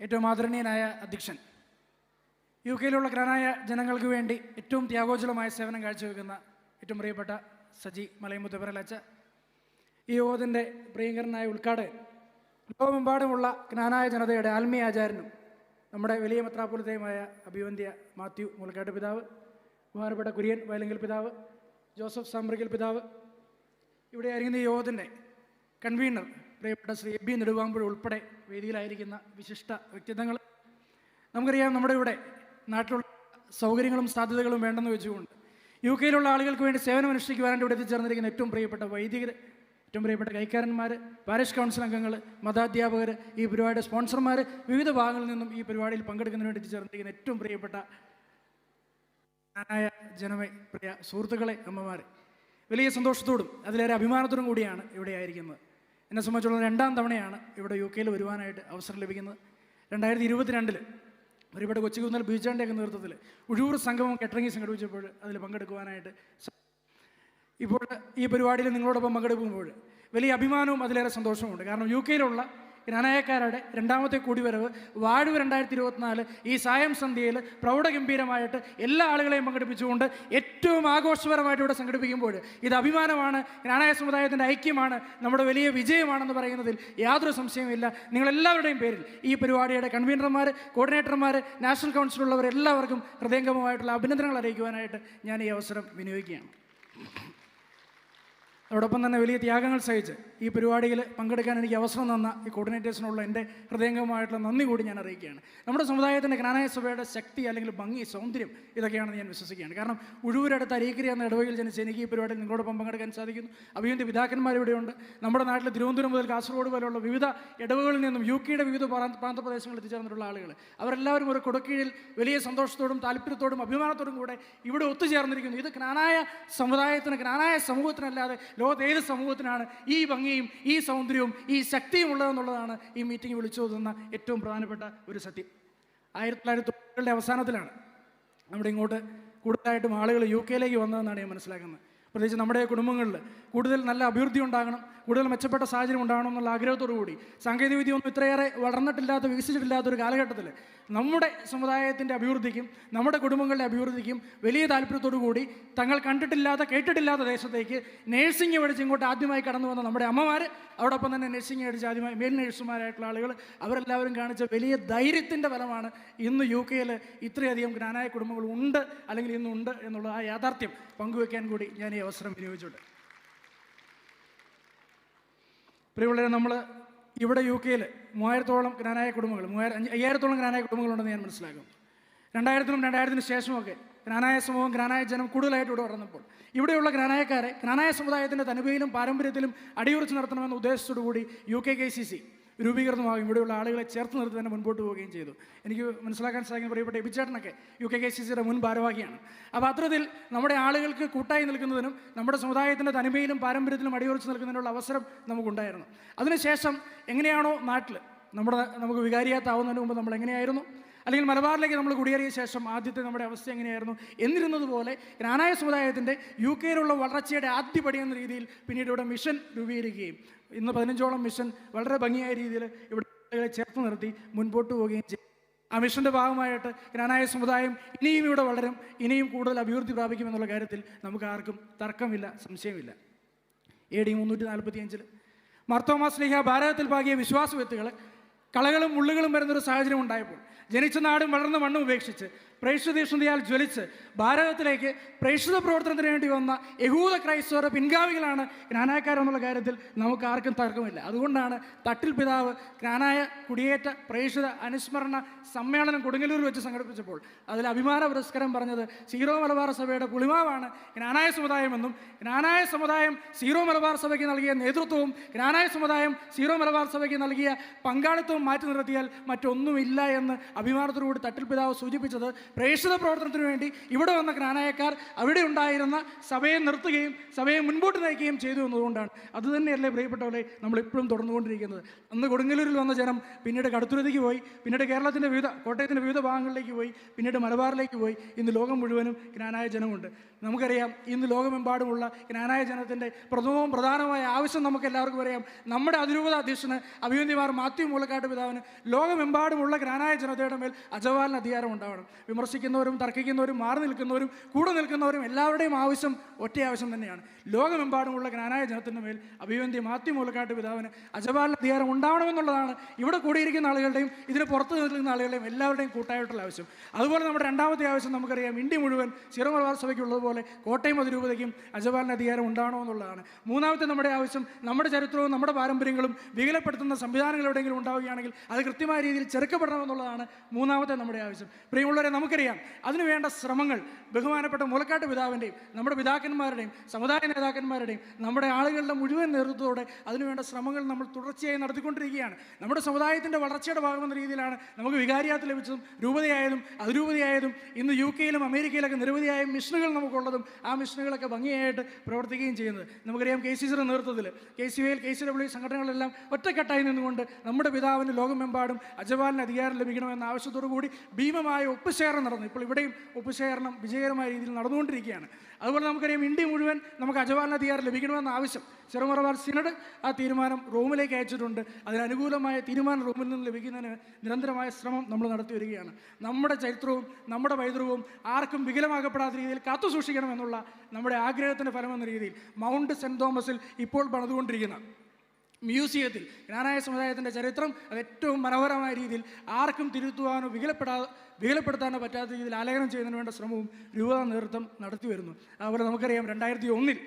ഏറ്റവും ആദരണീയനായ അധ്യക്ഷൻ, യു കെയിലുള്ള ഗ്രാനായ ജനങ്ങൾക്ക് വേണ്ടി ഏറ്റവും ത്യാഗോജ്വലമായ സേവനം കാഴ്ചവെക്കുന്ന ഏറ്റവും പ്രിയപ്പെട്ട സജി മലയമുത്തപ്പരലച്ച, ഈ യോഗത്തിൻ്റെ പ്രിയങ്കരനായ ഉദ്ഘാടകൻ, ലോകമെമ്പാടുമുള്ള ജ്ഞാനായ ജനതയുടെ ആത്മീയ ആചാര്യനും നമ്മുടെ വലിയ മെത്രാപ്പൊലീത്തയുമായ അഭിവന്ദ്യ മാത്യു മുലക്കാട്ട് പിതാവ്, ബഹുമാനപ്പെട്ട കുര്യൻ വയലെങ്കിൽ പിതാവ്, ജോസഫ് സാമ്പ്രിക്കൽ പിതാവ്, ഇവിടെ ആയിരിക്കുന്ന ഈ യോഗത്തിൻ്റെ കൺവീനർ പ്രിയപ്പെട്ട ശ്രീ എബി നെടുവാമ്പുഴ ഉൾപ്പെടെ വേദിയിലായിരിക്കുന്ന വിശിഷ്ട വ്യക്തിത്വങ്ങൾ, നമുക്കറിയാം നമ്മുടെ ഇവിടെ നാട്ടിലുള്ള സൗകര്യങ്ങളും സാധ്യതകളും വേണ്ടെന്ന് വെച്ചുകൊണ്ട് യു കെയിലുള്ള ആളുകൾക്ക് വേണ്ടി സേവനം അനുഷ്ഠിക്കുവാനായിട്ട് ഇവിടെ എത്തിച്ചേർന്നിരിക്കുന്ന ഏറ്റവും പ്രിയപ്പെട്ട വൈദികർ, ഏറ്റവും പ്രിയപ്പെട്ട കൈക്കാരന്മാർ, പാരിഷ് കൗൺസിൽ അംഗങ്ങൾ, മതാധ്യാപകർ, ഈ പരിപാടിയുടെ സ്പോൺസർമാർ, വിവിധ ഭാഗങ്ങളിൽ നിന്നും ഈ പരിപാടിയിൽ പങ്കെടുക്കുന്നതിന് വേണ്ടി എത്തിച്ചേർന്നിരിക്കുന്ന ഏറ്റവും പ്രിയപ്പെട്ട ജനമേ, പ്രിയ സുഹൃത്തുക്കളെ, അമ്മമാരെ, വലിയ സന്തോഷത്തോടും അതിലേറെ അഭിമാനത്തോടും കൂടിയാണ് ഇവിടെ ആയിരിക്കുന്നത്. എന്നെ സംബന്ധിച്ചുള്ള 2ാം തവണയാണ് ഇവിടെ യു കെയിൽ വരുവാനായിട്ട് അവസരം ലഭിക്കുന്നത്. 2022 ഒരുപാട് കൊച്ചികുന്നൽ ബീച്ചാൻ്റെയൊക്കെ നേതൃത്വത്തിൽ ഉഴൂർ സംഗമം കെട്ടറിങ്ങി സംഘടിപ്പിച്ചപ്പോൾ അതിൽ പങ്കെടുക്കുവാനായിട്ട് ഇപ്പോൾ ഈ പരിപാടിയിൽ നിങ്ങളോടൊപ്പം പങ്കെടുക്കുമ്പോൾ വലിയ അഭിമാനവും അതിലേറെ സന്തോഷവുമുണ്ട്. കാരണം യു കെയിലുള്ള ജ്ഞാനായക്കാരുടെ 2ാമത്തെ കൂടിവരവ് വാഴൂർ 2024 ഈ സായം സന്ധ്യയിൽ പ്രൗഢഗംഭീരമായിട്ട് എല്ലാ ആളുകളെയും പങ്കെടുപ്പിച്ചുകൊണ്ട് ഏറ്റവും ആഘോഷപരമായിട്ട് ഇവിടെ സംഘടിപ്പിക്കുമ്പോൾ ഇത് അഭിമാനമാണ്, ജ്ഞാനായ സമുദായത്തിൻ്റെ ഐക്യമാണ്, നമ്മുടെ വലിയ വിജയമാണെന്ന് പറയുന്നതിൽ യാതൊരു സംശയവുമില്ല. നിങ്ങളെല്ലാവരുടെയും പേരിൽ ഈ പരിപാടിയുടെ കൺവീനർമാർ, കോർഡിനേറ്റർമാർ, നാഷണൽ കൗൺസിലുള്ളവർ എല്ലാവർക്കും ഹൃദയംഗമമായിട്ടുള്ള അഭിനന്ദനങ്ങൾ അറിയിക്കുവാനായിട്ട് ഞാൻ ഈ അവസരം വിനിയോഗിക്കുകയാണ്. അതോടൊപ്പം തന്നെ വലിയ ത്യാഗങ്ങൾ സഹിച്ച് ഈ പരിപാടിയിൽ പങ്കെടുക്കാൻ എനിക്ക് അവസരം തന്ന ഈ കോർഡിനേറ്റേഴ്സിനുള്ള എൻ്റെ ഹൃദയംഗമായിട്ടുള്ള നന്ദി കൂടി ഞാൻ അറിയിക്കുകയാണ്. നമ്മുടെ സമുദായത്തിൻ്റെ ജ്ഞാനായ സഭയുടെ ശക്തി അല്ലെങ്കിൽ ഭംഗി, സൗന്ദര്യം ഇതൊക്കെയാണെന്ന് ഞാൻ വിശ്വസിക്കുകയാണ്. കാരണം ഉഴൂരടുത്ത് അരീക്കരി എന്ന ഇടവകയിൽ ജനിച്ച് എനിക്ക് ഈ പരിപാടിയിൽ നിങ്ങളോടൊപ്പം പങ്കെടുക്കാൻ സാധിക്കുന്നു. അഭിവന്ദ്യ പിതാക്കന്മാർ ഇവിടെയുണ്ട്. നമ്മുടെ നാട്ടിൽ തിരുവനന്തപുരം മുതൽ കാസർഗോഡ് പോലുള്ള വിവിധ ഇടവകളിൽ നിന്നും യു കെയുടെ വിവിധ പ്രാന്തപ്രദേശങ്ങളിൽ എത്തിച്ചേർന്നിട്ടുള്ള ആളുകൾ, അവരെല്ലാവരും ഒരു കൊടുക്കീഴിൽ വലിയ സന്തോഷത്തോടും താല്പര്യത്തോടും അഭിമാനത്തോടും കൂടെ ഇവിടെ ഒത്തുചേർന്നിരിക്കുന്നു. ഇത് ജ്ഞാനായ സമുദായത്തിന്, ജ്ഞാനായ സമൂഹത്തിനല്ലാതെ ലോകത്ത് ഏത് സമൂഹത്തിനാണ് ഈ ഭംഗിയും ഈ സൗന്ദര്യവും ഈ ശക്തിയും ഉള്ളതെന്നുള്ളതാണ് ഈ മീറ്റിംഗ് വിളിച്ചു തന്ന ഏറ്റവും പ്രധാനപ്പെട്ട ഒരു സത്യം. 1990 അവസാനത്തിലാണ് നമ്മുടെ ഇങ്ങോട്ട് കൂടുതലായിട്ടും ആളുകൾ യു കെയിലേക്ക് വന്നതെന്നാണ് ഞാൻ മനസ്സിലാക്കുന്നത്. പ്രത്യേകിച്ച് നമ്മുടെ കുടുംബങ്ങളിൽ കൂടുതൽ നല്ല അഭിവൃദ്ധി ഉണ്ടാകണം, കൂടുതൽ മെച്ചപ്പെട്ട സാഹചര്യം ഉണ്ടാകണം എന്നുള്ള ആഗ്രഹത്തോടു കൂടി സാങ്കേതികവിദ്യ ഒന്നും ഇത്രയേറെ വളർന്നിട്ടില്ലാത്ത, വികസിച്ചിട്ടില്ലാത്ത ഒരു കാലഘട്ടത്തിൽ നമ്മുടെ സമുദായത്തിൻ്റെ അഭിവൃദ്ധിക്കും നമ്മുടെ കുടുംബങ്ങളുടെ അഭിവൃദ്ധിക്കും വലിയ താല്പര്യത്തോടു കൂടി തങ്ങൾ കണ്ടിട്ടില്ലാത്ത, കേട്ടിട്ടില്ലാത്ത ദേശത്തേക്ക് നേഴ്സിംഗ് പഠിച്ച് ഇങ്ങോട്ട് ആദ്യമായി കടന്നു വന്ന നമ്മുടെ അമ്മമാർ, അതോടൊപ്പം തന്നെ നഴ്സിംഗ് പഠിച്ച് ആദ്യമായി മെയിൽ നഴ്സുമാരായിട്ടുള്ള ആളുകൾ, അവരെല്ലാവരും കാണിച്ച വലിയ ധൈര്യത്തിൻ്റെ ഫലമാണ് ഇന്ന് യു കെയിൽ ഇത്രയധികം ജ്ഞാനായ കുടുംബങ്ങൾ ഉണ്ട്, അല്ലെങ്കിൽ ഇന്നുണ്ട് എന്നുള്ള ആ യാഥാർത്ഥ്യം പങ്കുവെക്കാൻ കൂടി ഞാൻ ഈ അവസരം വിനിയോഗിച്ചിട്ടുണ്ട്. പ്രിയമുള്ളവരെ, നമ്മൾ ഇവിടെ യു കെയിൽ 3000-ഓളം ജ്ഞാനായ കുടുംബങ്ങൾ, 5000-ഓളം ജ്ഞാനായ കുടുംബങ്ങളുണ്ടെന്ന് ഞാൻ മനസ്സിലാക്കും. 2000-നും 2000-നും ശേഷമൊക്കെ ജ്ഞാനായ സമൂഹം, ജ്ഞാനായ ജനം കൂടുതലായിട്ട് ഇവിടെ വളർന്നപ്പോൾ ഇവിടെയുള്ള ജ്ഞാനായക്കാരെ ജ്ഞാനായ സമുദായത്തിൻ്റെ തനിമയിലും പാരമ്പര്യത്തിലും അടിയുറച്ച് നടത്തണമെന്ന ഉദ്ദേശത്തോടു കൂടി UKKCC രൂപീകൃതമാകും. ഇവിടെയുള്ള ആളുകളെ ചേർത്ത് നിർത്തി തന്നെ മുൻപോട്ട് പോവുകയും ചെയ്തു. എനിക്ക് മനസ്സിലാക്കാൻ സാധിക്കുന്ന പ്രിയപ്പെട്ട എബിച്ചേട്ടനൊക്കെ UKKCCയുടെ മുൻ ഭാരവാഹിയാണ്. അപ്പോൾ അത്തരത്തിൽ നമ്മുടെ ആളുകൾക്ക് കൂട്ടായി നിൽക്കുന്നതിനും നമ്മുടെ സമുദായത്തിൻ്റെ തനിമയിലും പാരമ്പര്യത്തിലും അടിയുറച്ച് നിൽക്കുന്നതിനുള്ള അവസരം നമുക്കുണ്ടായിരുന്നു. അതിനുശേഷം എങ്ങനെയാണോ നാട്ടിൽ നമുക്ക് വികാരിയാത്താവുന്നതിന് മുമ്പ് നമ്മൾ എങ്ങനെയായിരുന്നു, അല്ലെങ്കിൽ മലബാറിലേക്ക് നമ്മൾ കുടിയേറിയ ശേഷം ആദ്യത്തെ നമ്മുടെ അവസ്ഥ എങ്ങനെയായിരുന്നു എന്നിരുന്നതുപോലെ ജ്ഞാനായ സമുദായത്തിൻ്റെ യു കെയിലുള്ള വളർച്ചയുടെ ആദ്യപടി എന്ന രീതിയിൽ പിന്നീട് ഇവിടെ മിഷൻ രൂപീകരിക്കുകയും ഇന്ന് 15ഓളം മിഷൻ വളരെ ഭംഗിയായ രീതിയിൽ ഇവിടെ ആളുകളെ ചേർത്ത് നിർത്തി മുൻപോട്ട് പോവുകയും ചെയ്യും. ആ മിഷൻ്റെ ഭാഗമായിട്ട് ജ്ഞാനായ സമുദായം ഇനിയും ഇവിടെ വളരും, ഇനിയും കൂടുതൽ അഭിവൃദ്ധി പ്രാപിക്കുമെന്നുള്ള കാര്യത്തിൽ നമുക്ക് ആർക്കും തർക്കമില്ല, സംശയമില്ല. AD 345 മാർത്തോമാ ശ്ലീഹ ഭാരതത്തിൽ പാകിയ വിശ്വാസ വിത്തുകൾ കളകളും മുള്ളുകളും വരുന്നൊരു സാഹചര്യം ഉണ്ടായപ്പോൾ ജനിച്ച നാടും വളർന്ന മണ്ണും ഉപേക്ഷിച്ച് പ്രേക്ഷിതീഷ്ണതയാൽ ജ്വലിച്ച് ഭാരതത്തിലേക്ക് പ്രേക്ഷിത പ്രവർത്തനത്തിന് വേണ്ടി വന്ന യഹൂദ ക്രൈസ്തവരുടെ പിൻഗാമികളാണ് ജ്ഞാനായക്കാരെന്നുള്ള കാര്യത്തിൽ നമുക്ക് ആർക്കും തർക്കമില്ല. അതുകൊണ്ടാണ് തട്ടിൽ പിതാവ് ജ്ഞാനായ കുടിയേറ്റ പ്രേക്ഷിത അനുസ്മരണ സമ്മേളനം കൊടുങ്ങല്ലൂർ വെച്ച് സംഘടിപ്പിച്ചപ്പോൾ അതിൽ അഭിമാന പുരസ്കാരം പറഞ്ഞത് സീറോ മലബാർ സഭയുടെ പുളിമാവാണ് ജ്ഞാനായ സമുദായമെന്നും, ജ്ഞാനായ സമുദായം സീറോ മലബാർ സഭയ്ക്ക് നൽകിയ നേതൃത്വവും ജ്ഞാനായ സമുദായം സീറോ മലബാർ സഭയ്ക്ക് നൽകിയ പങ്കാളിത്തവും മാറ്റി നിർത്തിയാൽ മറ്റൊന്നുമില്ല എന്ന് അഭിമാനത്തോടുകൂടി തട്ടിൽ പിതാവ് സൂചിപ്പിച്ചത് പ്രേക്ഷിത പ്രവർത്തനത്തിന് വേണ്ടി ഇവിടെ വന്ന ജ്ഞാനായക്കാർ അവിടെ ഉണ്ടായിരുന്ന സഭയെ നിർത്തുകയും സഭയെ മുൻപോട്ട് നയിക്കുകയും ചെയ്തു എന്നതുകൊണ്ടാണ്. അതുതന്നെയല്ലേ പ്രിയപ്പെട്ടവരെ നമ്മളിപ്പോഴും തുടർന്നുകൊണ്ടിരിക്കുന്നത്. അന്ന് കൊടുങ്ങല്ലൂരിൽ വന്ന ജനം പിന്നീട് കടുത്തുരുത്തിക്ക് പോയി, പിന്നീട് കേരളത്തിൻ്റെ കോട്ടയത്തിൻ്റെ വിവിധ ഭാഗങ്ങളിലേക്ക് പോയി, പിന്നീട് മലബാറിലേക്ക് പോയി. ഇന്ന് ലോകം മുഴുവനും ജ്ഞാനായ ജനമുണ്ട്. നമുക്കറിയാം ഇന്ന് ലോകമെമ്പാടുമുള്ള ജ്ഞാനായ ജനത്തിൻ്റെ പ്രധാനമായ ആവശ്യം നമുക്ക് എല്ലാവർക്കും അറിയാം. നമ്മുടെ അതിരൂപത അധ്യക്ഷന് അഭിവന്യമാർ മാത്യു മൂലക്കാട്ട് പിതാവിന് ലോകമെമ്പാടുമുള്ള ജ്ഞാനായ ജനതയുടെ മേൽ അജപാലന അധികാരം ഉണ്ടാവണം. വിമർശിക്കുന്നവരും തർക്കിക്കുന്നവരും മാറി നിൽക്കുന്നവരും കൂടെ നിൽക്കുന്നവരും എല്ലാവരുടെയും ആവശ്യം ഒറ്റ ആവശ്യം തന്നെയാണ്. ലോകമെമ്പാടുമുള്ള ജ്ഞാനായ ജനത്തിൻ്റെ മേൽ അഭിവന്യ മാത്യു മൂലക്കാട്ട് പിതാവിന് അജപാലന അധികാരം ഉണ്ടാവണമെന്നുള്ളതാണ് ഇവിടെ കൂടിയിരിക്കുന്ന ആളുകളുടെയും ഇതിന് പുറത്ത് നിൽക്കുന്ന ആളുകളുടെയും എല്ലാവരുടെയും കൂട്ടായിട്ടുള്ള ആവശ്യം. അതുപോലെ നമ്മുടെ രണ്ടാമത്തെ ആവശ്യം നമുക്കറിയാം, ഇന്ത്യ മുഴുവൻ സീറോ മലബാർ സഭയ്ക്കുള്ളതുപോലെ കോട്ടയം അതിരൂപതയ്ക്കും അജപാലന അധികാരം ഉണ്ടാവണമെന്നുള്ളതാണ്. മൂന്നാമത്തെ നമ്മുടെ ആവശ്യം, നമ്മുടെ ചരിത്രവും നമ്മുടെ പാരമ്പര്യങ്ങളും വികലപ്പെടുത്തുന്ന സംവിധാനങ്ങൾ എവിടെയെങ്കിലും ഉണ്ടാവുകയാണെങ്കിൽ അത് കൃത്യമായ രീതിയിൽ ചെറുക്കപ്പെടണമെന്നുള്ളതാണ് മൂന്നാമത്തെ നമ്മുടെ ആവശ്യം. പ്രിയമുള്ളവരെ, നമുക്കറിയാം അതിനുവേണ്ട ശ്രമങ്ങൾ ബഹുമാനപ്പെട്ട മൂലക്കാട്ട് പിതാവിൻ്റെയും നമ്മുടെ പിതാക്കന്മാരുടെയും സമുദായ നേതാക്കന്മാരുടെയും നമ്മുടെ ആളുകളുടെ മുഴുവൻ നേതൃത്വത്തോടെ അതിനുവേണ്ട ശ്രമങ്ങൾ നമ്മൾ തുടർച്ചയായി നടത്തിക്കൊണ്ടിരിക്കുകയാണ്. നമ്മുടെ സമുദായത്തിൻ്റെ വളർച്ചയുടെ ഭാഗമെന്ന രീതിയിലാണ് നമുക്ക് വികാരിയാത്ത് ലഭിച്ചതും രൂപതയായതും അതിരൂപതയായതും ഇന്ന് UK യിലും അമേരിക്കയിലൊക്കെ നിരവധിയായ മിഷനുകൾ നമുക്കുള്ളതും ആ മിഷനുകളൊക്കെ ഭംഗിയായിട്ട് പ്രവർത്തിക്കുകയും ചെയ്യുന്നത്. നമുക്കറിയാം KCCയുടെ നേതൃത്വത്തിൽ KCVL KCW സംഘടനകളെല്ലാം ഒറ്റക്കെട്ടായി നിന്നുകൊണ്ട് നമ്മുടെ പിതാവിന് ലോകമെമ്പാടും അജപാലന അധികാരം ലഭിക്കണമെന്ന ആവശ്യത്തോടു കൂടി ഭീമമായ ഒപ്പുശേഖരണം നടന്നു. ഇപ്പോൾ ഇവിടെയും ഒപ്പുശേഖരണം വിജയകരമായ രീതിയിൽ നടന്നുകൊണ്ടിരിക്കുകയാണ്. അതുപോലെ നമുക്കറിയാം ഇന്ത്യ മുഴുവൻ നമുക്ക് അജപാലന അധികാരം ലഭിക്കണമെന്ന ആവശ്യം സീറോ മലബാർ സിനഡ് ആ തീരുമാനം റോമിലേക്ക് അയച്ചിട്ടുണ്ട്. അതിനനുകൂലമായ തീരുമാനം റോമിൽ നിന്ന് ലഭിക്കുന്നതിന് നിരന്തരമായ ശ്രമം നമ്മൾ നടത്തി വരികയാണ്. നമ്മുടെ ചരിത്രവും നമ്മുടെ പൈതൃകവും ആർക്കും വികലമാക്കപ്പെടാത്ത രീതിയിൽ കാത്തു സൂക്ഷിക്കണമെന്നുള്ള നമ്മുടെ ആഗ്രഹത്തിൻ്റെ ഫലമെന്ന രീതിയിൽ മൗണ്ട് സെൻറ്റ് തോമസിൽ ഇപ്പോൾ പണിതുകൊണ്ടിരിക്കുന്ന മ്യൂസിയത്തിൽ ജ്ഞാനായ സമുദായത്തിൻ്റെ ചരിത്രം അത് ഏറ്റവും മനോഹരമായ രീതിയിൽ ആർക്കും തിരുത്തുവാനോ വികലപ്പെടുത്താനോ പറ്റാത്ത രീതിയിൽ ആലേഖനം ചെയ്യുന്നതിന് വേണ്ട ശ്രമവും രൂപതാ നേതൃത്വം നടത്തി വരുന്നു. അതുപോലെ നമുക്കറിയാം 2001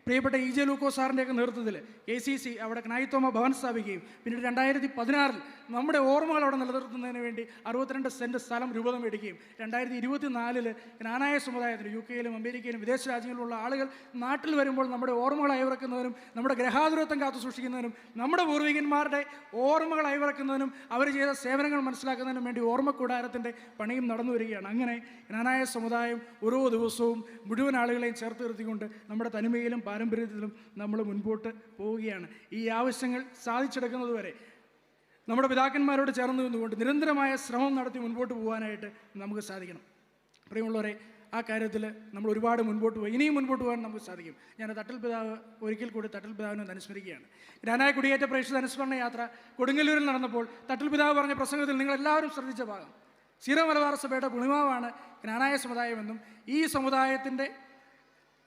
പ്രിയപ്പെട്ട EJ ലൂക്കോസ് സാറിൻ്റെയൊക്കെ നേതൃത്വത്തിൽ KCC അവിടെ ക്നായിത്തോമ ഭവൻ സ്ഥാപിക്കുകയും പിന്നീട് 2016 നമ്മുടെ ഓർമ്മകൾ അവിടെ നിലനിർത്തുന്നതിന് വേണ്ടി 62 സെൻറ്റ് സ്ഥലം രൂപത മേടിക്കുകയും 2024 ജ്ഞാനായ സമുദായത്തിന് UK യിലും അമേരിക്കയിലും വിദേശ രാജ്യങ്ങളിലുള്ള ആളുകൾ നാട്ടിൽ വരുമ്പോൾ നമ്മുടെ ഓർമ്മകൾ അയവിറക്കുന്നതിനും നമ്മുടെ ഗ്രഹാതുരത്വം കാത്തു സൂക്ഷിക്കുന്നതിനും നമ്മുടെ പൂർവികന്മാരുടെ ഓർമ്മകൾ അയവിറക്കുന്നതിനും അവർ ചെയ്ത സേവനങ്ങൾ മനസ്സിലാക്കുന്നതിനും വേണ്ടി ഓർമ്മ കൂടാരത്തിൻ്റെ പണിയും നടന്നു വരികയാണ്. അങ്ങനെ ജ്ഞാനായ സമുദായം ഓരോ ദിവസവും മുഴുവൻ ആളുകളെയും ചേർത്ത് നിർത്തിക്കൊണ്ട് നമ്മുടെ തനിമയിലും പാരമ്പര്യത്തിലും നമ്മൾ മുൻപോട്ട് പോവുകയാണ്. ഈ ആവശ്യങ്ങൾ സാധിച്ചെടുക്കുന്നതുവരെ നമ്മുടെ പിതാക്കന്മാരോട് ചേർന്ന് നിന്നുകൊണ്ട് നിരന്തരമായ ശ്രമം നടത്തി മുൻപോട്ട് പോകാനായിട്ട് നമുക്ക് സാധിക്കണം. പ്രിയമുള്ളവരെ, ആ കാര്യത്തിൽ നമ്മൾ ഒരുപാട് മുൻപോട്ട് പോയി, ഇനിയും മുൻപോട്ട് പോകാൻ നമുക്ക് സാധിക്കും. ഞാൻ തട്ടൽ പിതാവ് ഒരിക്കൽ കൂടി തട്ടൽ പിതാവിനെ അനുസ്മരിക്കുകയാണ്. ജ്ഞാനായ കുടിയേറ്റ പ്രേക്ഷിത അനുസ്മരണ യാത്ര കൊടുങ്ങല്ലൂരിൽ നടന്നപ്പോൾ തട്ടൽ പിതാവ് പറഞ്ഞ പ്രസംഗത്തിൽ നിങ്ങളെല്ലാവരും ശ്രദ്ധിച്ച ഭാഗം, സീറോ മലബാർ സഭയുടെ പുളിമാവാണ് ജ്ഞാനായ സമുദായമെന്നും ഈ സമുദായത്തിൻ്റെ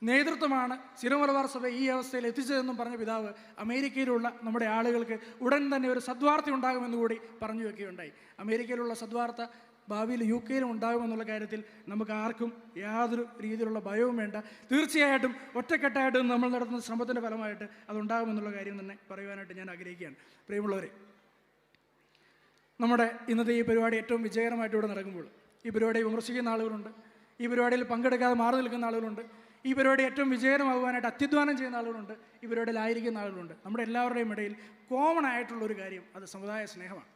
നേതൃത്വമാണ് സീറോ മലബാർ സഭ ഈ അവസ്ഥയിൽ എത്തിച്ചതെന്നും പറഞ്ഞ പിതാവ് അമേരിക്കയിലുള്ള നമ്മുടെ ആളുകൾക്ക് ഉടൻ തന്നെ ഒരു സദ്വാർത്ത ഉണ്ടാകുമെന്ന് കൂടി പറഞ്ഞു വയ്ക്കുകയുണ്ടായി. അമേരിക്കയിലുള്ള സദ്വാർത്ത ഭാവിയിൽ UK യിലും ഉണ്ടാകുമെന്നുള്ള കാര്യത്തിൽ നമുക്ക് ആർക്കും യാതൊരു രീതിയിലുള്ള ഭയവും വേണ്ട. തീർച്ചയായിട്ടും ഒറ്റക്കെട്ടായിട്ട് നമ്മൾ നടത്തുന്ന ശ്രമത്തിൻ്റെ ഫലമായിട്ട് അതുണ്ടാകുമെന്നുള്ള കാര്യം തന്നെ പറയുവാനായിട്ട് ഞാൻ ആഗ്രഹിക്കുകയാണ്. പ്രിയമുള്ളവരെ, നമ്മുടെ ഇന്നത്തെ ഈ പരിപാടി ഏറ്റവും വിജയകരമായിട്ട് ഇവിടെ നടക്കുമ്പോൾ ഈ പരിപാടിയെ വിമർശിക്കുന്ന ആളുകളുണ്ട്, ഈ പരിപാടിയിൽ പങ്കെടുക്കാതെ മാറി നിൽക്കുന്ന ആളുകളുണ്ട്, ഈ പരിപാടി ഏറ്റവും വിജയകരമാകുവാനായിട്ട് അത്യുദ്ധാനം ചെയ്യുന്ന ആളുകളുണ്ട്, ഈ പരിപാടിയിലായിരിക്കുന്ന ആളുകളുണ്ട്. നമ്മുടെ എല്ലാവരുടെയും ഇടയിൽ കോമൺ ആയിട്ടുള്ളൊരു കാര്യം അത് സമുദായ സ്നേഹമാണ്.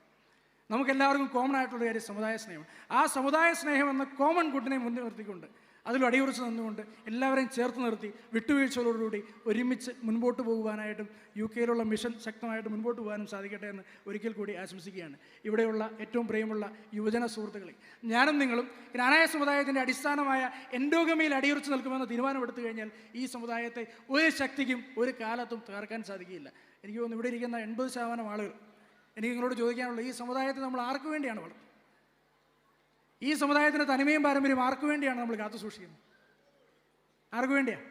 നമുക്കെല്ലാവർക്കും കോമൺ ആയിട്ടുള്ള കാര്യം സമുദായ സ്നേഹമാണ്. ആ സമുദായ സ്നേഹം എന്ന കോമൺ ഗുഡിനെ മുന്നിൽ നിർത്തിക്കൊണ്ട് അതിൽ അടിയുറച്ച് നിന്നുകൊണ്ട് എല്ലാവരെയും ചേർത്ത് നിർത്തി വിട്ടുവീഴ്ചകളോടുകൂടി ഒരുമിച്ച് മുൻപോട്ട് പോകുവാനായിട്ടും UK യിലുള്ള മിഷൻ ശക്തമായിട്ട് മുൻപോട്ട് പോകാനും സാധിക്കട്ടെ എന്ന് ഒരിക്കൽ കൂടി ആശംസിക്കുകയാണ്. ഇവിടെയുള്ള ഏറ്റവും പ്രിയമുള്ള യുവജന സുഹൃത്തുക്കളെ, ഞാനും നിങ്ങളും ജ്ഞാനായ സമുദായത്തിൻ്റെ അടിസ്ഥാനമായ എൻഡോഗമിയിൽ അടിയുറച്ച് നിൽക്കുമെന്ന് തീരുമാനമെടുത്തു കഴിഞ്ഞാൽ ഈ സമുദായത്തെ ഒരു ശക്തിക്കും ഒരു കാലത്തും തകർക്കാൻ സാധിക്കുകയില്ല. എനിക്ക് തോന്നുന്നു ഇവിടെ ഇരിക്കുന്ന 80% ആളുകൾ എനിക്ക് നിങ്ങളോട് ചോദിക്കാനുള്ള, ഈ സമുദായത്തെ നമ്മൾ ആർക്കു വേണ്ടിയാണ് വളർത്തുന്നത്? ഈ സമുദായത്തിൻ്റെ തനിമയും പാരമ്പര്യം ആർക്കു വേണ്ടിയാണ് നമ്മൾ കാത്തു സൂക്ഷിക്കുന്നത്? ആർക്കു വേണ്ടിയാണ്?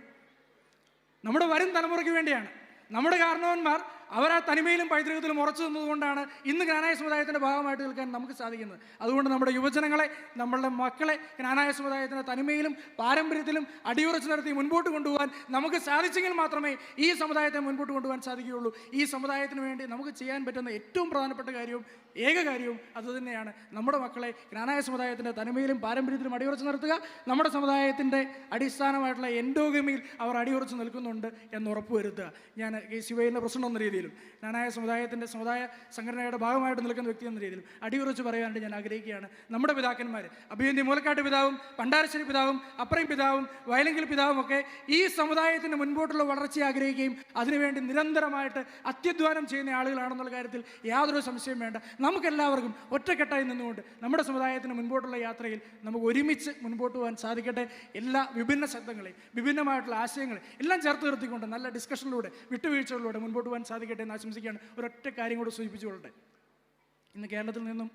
നമ്മുടെ വരും തലമുറയ്ക്ക് വേണ്ടിയാണ്. നമ്മുടെ കാരണവന്മാർ അവർ ആ തനിമയിലും പൈതൃകത്തിലും ഉറച്ചു നിന്നതുകൊണ്ടാണ് ഇന്ന് ജ്ഞാനായ സമുദായത്തിൻ്റെ ഭാഗമായിട്ട് നിൽക്കാൻ നമുക്ക് സാധിക്കുന്നത്. അതുകൊണ്ട് നമ്മുടെ യുവജനങ്ങളെ, നമ്മളുടെ മക്കളെ ജ്ഞാനായ സമുദായത്തിൻ്റെ തനിമയിലും പാരമ്പര്യത്തിലും അടിയുറച്ചു നിർത്തി മുൻപോട്ട് കൊണ്ടുപോകാൻ നമുക്ക് സാധിച്ചെങ്കിൽ മാത്രമേ ഈ സമുദായത്തെ മുൻപോട്ട് കൊണ്ടുപോകാൻ സാധിക്കുകയുള്ളൂ. ഈ സമുദായത്തിന് വേണ്ടി നമുക്ക് ചെയ്യാൻ പറ്റുന്ന ഏറ്റവും പ്രധാനപ്പെട്ട കാര്യവും ഏക കാര്യവും അതുതന്നെയാണ്. നമ്മുടെ മക്കളെ ജ്ഞാനായ സമുദായത്തിൻ്റെ തനിമയിലും പാരമ്പര്യത്തിലും അടിയുറച്ച് നിർത്തുക. നമ്മുടെ സമുദായത്തിൻ്റെ അടിസ്ഥാനമായിട്ടുള്ള എൻഡോഗമിയിൽ അവർ അടിയുറച്ച് നിൽക്കുന്നുണ്ട് എന്ന് ഉറപ്പുവരുത്തുക. ഞാൻ KCYയിലെ പ്രസിഡന്റ് എന്ന രീതിയിലും ജ്ഞാനായ സമുദായത്തിൻ്റെ സമുദായ സംഘടനയുടെ ഭാഗമായിട്ട് നിൽക്കുന്ന വ്യക്തി എന്ന രീതിയിലും അടിയുറച്ച് പറയാനായിട്ട് ഞാൻ ആഗ്രഹിക്കുകയാണ്. നമ്മുടെ പിതാക്കന്മാർ അഭിയന്തി മൂലക്കാട്ട് പിതാവും പണ്ടാരശ്ശേരി പിതാവും അപ്രയും പിതാവും വയലെങ്കിൽ പിതാവും ഒക്കെ ഈ സമുദായത്തിൻ്റെ മുൻപോട്ടുള്ള വളർച്ച ആഗ്രഹിക്കുകയും അതിനുവേണ്ടി നിരന്തരമായിട്ട് അത്യധ്വാനം ചെയ്യുന്ന ആളുകളാണെന്നുള്ള കാര്യത്തിൽ യാതൊരു സംശയം വേണ്ട. നമുക്കെല്ലാവർക്കും ഒറ്റക്കെട്ടായി നിന്നുകൊണ്ട് നമ്മുടെ സമുദായത്തിന് മുൻപോട്ടുള്ള യാത്രയിൽ നമുക്ക് ഒരുമിച്ച് മുൻപോട്ട് പോകാൻ സാധിക്കട്ടെ. എല്ലാ വിഭിന്ന ശബ്ദങ്ങളെയും വിഭിന്നമായിട്ടുള്ള ആശയങ്ങളെ എല്ലാം ചേർത്ത് നിർത്തിക്കൊണ്ട് നല്ല ഡിസ്കഷനിലൂടെ വിട്ടുവീഴ്ചകളിലൂടെ മുൻപോട്ട് പോകാൻ സാധിക്കട്ടെ എന്ന് ആശംസിക്കുകയാണ്. ഒരൊറ്റ കാര്യം കൂടെ സൂചിപ്പിച്ചുകൊള്ളട്ടെ. ഇന്ന് കേരളത്തിൽ നിന്നും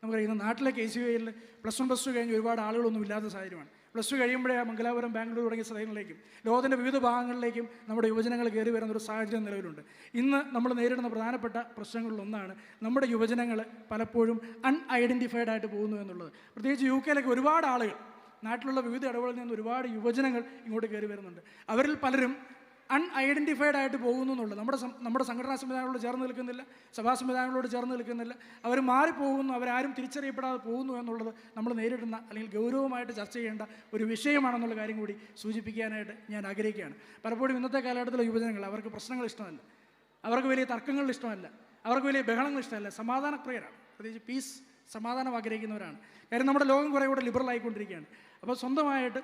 നമുക്കറിയാം, നാട്ടിലെ KCYയിൽ +1 +2 കഴിഞ്ഞ് ഒരുപാട് ആളുകളൊന്നും ഇല്ലാത്ത സാഹചര്യമാണ്. +2 കഴിയുമ്പോഴേ മംഗലാപുരം, ബാംഗ്ലൂർ തുടങ്ങിയ സ്ഥലങ്ങളിലേക്കും ലോകത്തിൻ്റെ വിവിധ ഭാഗങ്ങളിലേക്കും നമ്മുടെ യുവജനങ്ങൾ കയറി വരുന്നൊരു സാഹചര്യം നിലവിലുണ്ട്. ഇന്ന് നമ്മൾ നേരിടുന്ന പ്രധാനപ്പെട്ട പ്രശ്നങ്ങളിലൊന്നാണ് നമ്മുടെ യുവജനങ്ങൾ പലപ്പോഴും അൺഐഡൻറ്റിഫൈഡ് ആയിട്ട് പോകുന്നു എന്നുള്ളത്. പ്രത്യേകിച്ച് UK ഒരുപാട് ആളുകൾ, നാട്ടിലുള്ള വിവിധ ഇടവുകളിൽ നിന്ന് ഒരുപാട് യുവജനങ്ങൾ ഇങ്ങോട്ട് കയറി വരുന്നുണ്ട്. അവരിൽ പലരും അൺഐഡൻറ്റിഫൈഡ് ആയിട്ട് പോകുന്നു എന്നുള്ളത്. നമ്മുടെ സംഘടനാ സംവിധാനങ്ങളോട് ചേർന്ന് നിൽക്കുന്നില്ല, സഭാ സംവിധാനങ്ങളോട് ചേർന്ന് നിൽക്കുന്നില്ല. അവർ മാറിപ്പോകുന്നു, അവരാരും തിരിച്ചറിയപ്പെടാതെ പോകുന്നു എന്നുള്ളത് നമ്മൾ നേരിടുന്ന അല്ലെങ്കിൽ ഗൗരവമായിട്ട് ചർച്ച ചെയ്യേണ്ട ഒരു വിഷയമാണെന്നുള്ള കാര്യം കൂടി സൂചിപ്പിക്കാനായിട്ട് ഞാൻ ആഗ്രഹിക്കുകയാണ്. പലപ്പോഴും ഇന്നത്തെ കാലഘട്ടത്തിലെ യുവജനങ്ങൾ അവർക്ക് പ്രശ്നങ്ങൾ ഇഷ്ടമല്ല, അവർക്ക് വലിയ തർക്കങ്ങൾ ഇഷ്ടമല്ല, അവർക്ക് വലിയ ബഹളങ്ങൾ ഇഷ്ടമല്ല, സമാധാനപ്രിയരാണ്. പ്രത്യേകിച്ച് പീസ്, സമാധാനം ആഗ്രഹിക്കുന്നവരാണ്. കാര്യം നമ്മുടെ ലോകം കുറേ കൂടെ ലിബറൽ ആയിക്കൊണ്ടിരിക്കുകയാണ്. അപ്പോൾ സ്വന്തമായിട്ട്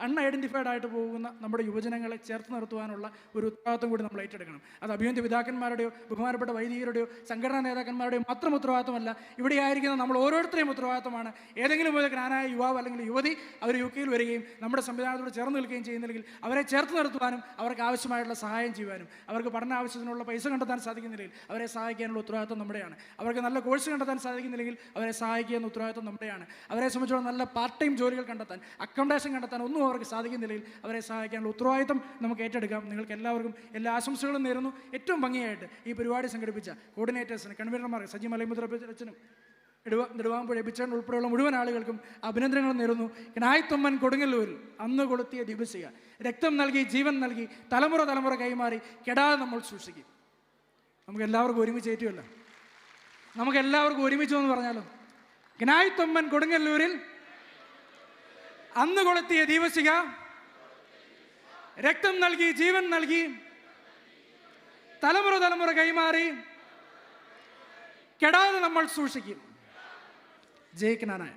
അൺഐഡൻറ്റിഫൈഡ് ആയിട്ട് പോകുന്ന നമ്മുടെ യുവജനങ്ങളെ ചേർത്ത് നിർത്തുവാനുള്ള ഒരു ഉത്തരവാദിത്വം കൂടി നമ്മൾ ഏറ്റെടുക്കണം. അത് അഭിയന്തി പിതാക്കന്മാരുടെയോ ബഹുമാനപ്പെട്ട വൈദികരുടെയോ സംഘടനാ നേതാക്കന്മാരുടെയോ മാത്രം ഉത്തരവാദിത്വമല്ല, ഇവിടെ ആയിരിക്കുന്ന നമ്മൾ ഓരോരുത്തരെയും ഉത്തരവാദിത്വമാണ്. ഏതെങ്കിലും ഒരു ജ്ഞാനായ യുവാവ് അല്ലെങ്കിൽ യുവതി അവർ UK വരികയും നമ്മുടെ സംവിധാനത്തോട് ചേർന്ന് നിൽക്കുകയും ചെയ്യുന്നില്ലെങ്കിൽ അവരെ ചേർത്ത് നിർത്തുവാനും അവർക്ക് ആവശ്യമായിട്ടുള്ള സഹായം ചെയ്യുവാനും അവർക്ക് പഠന ആവശ്യത്തിനുള്ള പൈസ കണ്ടെത്താൻ സാധിക്കുന്നില്ലെങ്കിൽ അവരെ സഹായിക്കാനുള്ള ഉത്തരവാദിത്വം നമ്മുടെയാണ്. അവർക്ക് നല്ല കോഴ്സ് കണ്ടെത്താൻ സാധിക്കുന്നില്ലെങ്കിൽ അവരെ സഹായിക്കുക എന്ന ഉത്തരവാദിത്വം നമ്മുടെയാണ്. അവരെ സംബന്ധിച്ചോളം നല്ല പാർട്ട് ടൈം ജോലികൾ കണ്ടെത്താൻ, അക്കോമഡേഷൻ കണ്ടെത്താൻ ഒന്നും അവർക്ക് സാധിക്കുന്നില്ലെങ്കിൽ അവരെ സഹായിക്കാനുള്ള ഉത്തരവാദിത്വം നമുക്ക് ഏറ്റെടുക്കാം. നിങ്ങൾക്ക് എല്ലാവർക്കും എല്ലാ ആശംസകളും നേരുന്നു. ഏറ്റവും ഭംഗിയായിട്ട് ഈ പരിപാടി സംഘടിപ്പിച്ച കോർഡിനേറ്റേഴ്സിന്, കൺവീനർമാർക്ക്, സജി മലൈമുദ്ര അച്ഛനും നെടുവാമ്പുഴ ബിച്ചേട്ടൻ ഉൾപ്പെടെയുള്ള മുഴുവൻ ആളുകൾക്കും അഭിനന്ദനങ്ങൾ നേരുന്നു. നായ്ത്തൊമ്മൻ കൊടുങ്ങല്ലൂരിൽ അന്ന് കൊളുത്തിയ ദീപശിഖ, രക്തം നൽകി ജീവൻ നൽകി തലമുറ തലമുറ കൈമാറി കെടാതെ നമ്മൾ സൂക്ഷിക്കും. നമുക്ക് എല്ലാവർക്കും ഒരുമിച്ച് ഏറ്റുമല്ല, നമുക്ക് എല്ലാവർക്കും ഒരുമിച്ചു എന്ന് പറഞ്ഞാലോ. നായ്ത്തൊമ്മൻ കൊടുങ്ങല്ലൂരിൽ അന്ന് കൊളുത്തിയ ദീപശിഖ, രക്തം നൽകി ജീവൻ നൽകി തലമുറ തലമുറ കൈമാറി കെടാതെ നമ്മൾ സൂക്ഷിക്കും. ജയ് ജ്ഞാനായ.